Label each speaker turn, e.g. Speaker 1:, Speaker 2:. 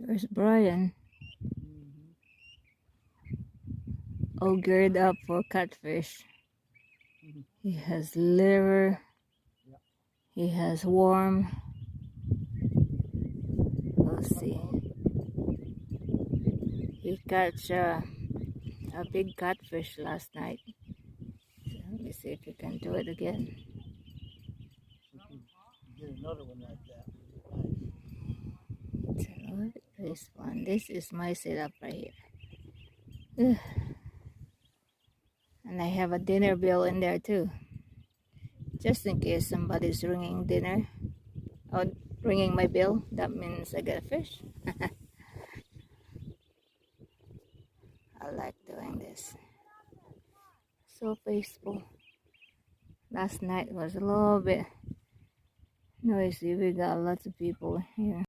Speaker 1: There's Brian, all geared up for catfish. He has lure, he has worm. Let's see. He catch a big catfish last night. So let me see if he can do it again.
Speaker 2: Get another one like that.
Speaker 1: So this one. This is my setup right here. Ugh. And I have a dinner bill in there too, just in case somebody's ringing dinner or ringing my bill. That means I get a fish. I like doing this. So peaceful. Last night was a little bit noisy. We got lots of people here.